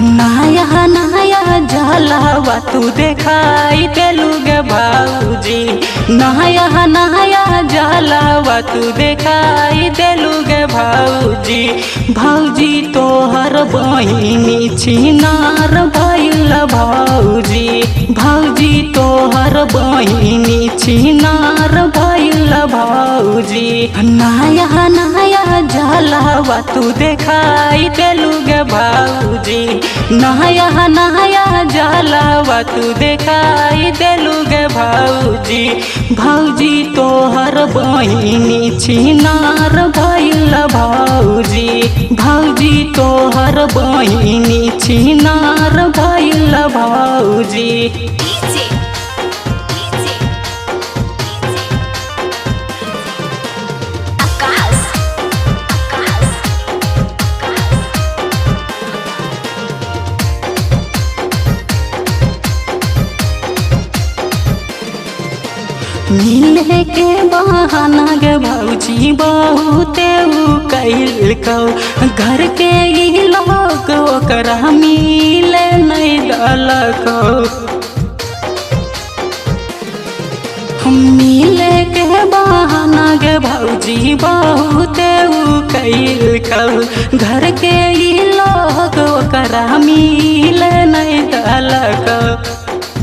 नया नया जलावा तू देखाई देलू गे भाऊजी। नया नया जलावा तू देखाई देलू गे भाऊजी। भाऊजी तोहर बहिनी छिनार भइल भाऊजी। भाऊजी तोहर बहिनी छिनार भइल भाऊजी। नया नया जलावा तू देखाई देलू गे भाऊजी। नया नया जलावा तू देखाई देलू गे भाऊजी। भाऊजी तोहर बहिनी छिनार भइल भाऊजी। भाऊजी तोहर बहिनी छिनार भइल भाऊजी। मिले के बहाना गे भाऊजी बहुते कैल कौ। घर के ई लोग ओकरा मिले नहीं दलकौ। मिले के बहाना गे भाऊजी बहुते कैल कौ। घर के ई लोग ओकरा मिले नहीं दलकौ।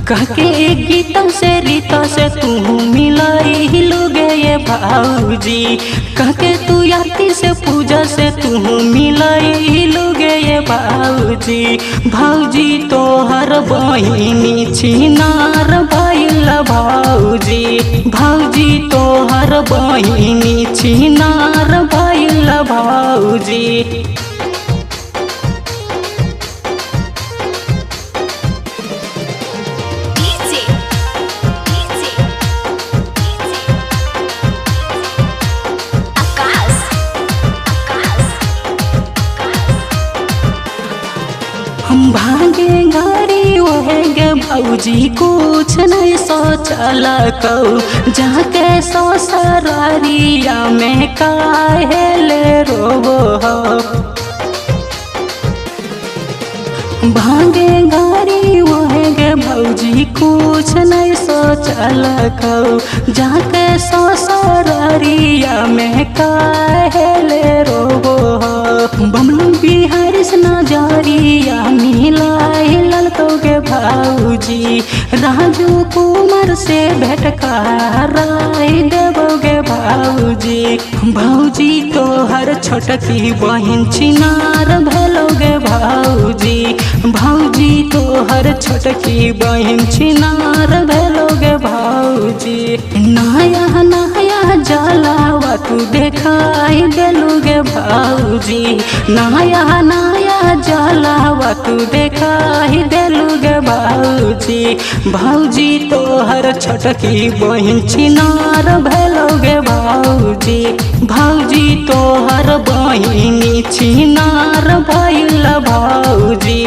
कहके गीतों से रीतों से तू मिलाई लोगे ये भाऊजी। कहके तू आरती से पूजा से तू मिलाई लोगे ये भाऊजी। भाऊजी तोहर बहिनी छिनार भइल भाऊजी। भाऊजी तोहर बहिनी छिनार भइल भाऊजी। हम भागे गाड़ी ओहे गे भाऊजी कुछ नहीं सोचल कौ। जाके ससुरारिया में काहे ले रोबो हो। भागे गाड़ी ओहे गे भाऊजी कुछ नहीं सोचल कौ। जाके ससुरारिया में काहे ले रोबो हो। बमलू बिहारी से नजरिया मिलाई ललकोगे भाऊजी। राजू कुमार से भेंट कराई देवोगे भाऊजी। भाऊजी तोहर छोटकी बहिन छिनार भेलोगे भाऊजी। भाऊजी तोहर छोटकी बहिन छिनार भेलोगे भाऊजी। नया नया जलावा तू देखाई देलूगे भाऊजी। नया नया जलावा तू देखाई देलूगे भाऊजी। भाऊजी तोहर छोटकी बहिन छिनार भेलोगे भाऊजी। भाऊजी तोहर बहिनी छिनार भइल भाऊजी।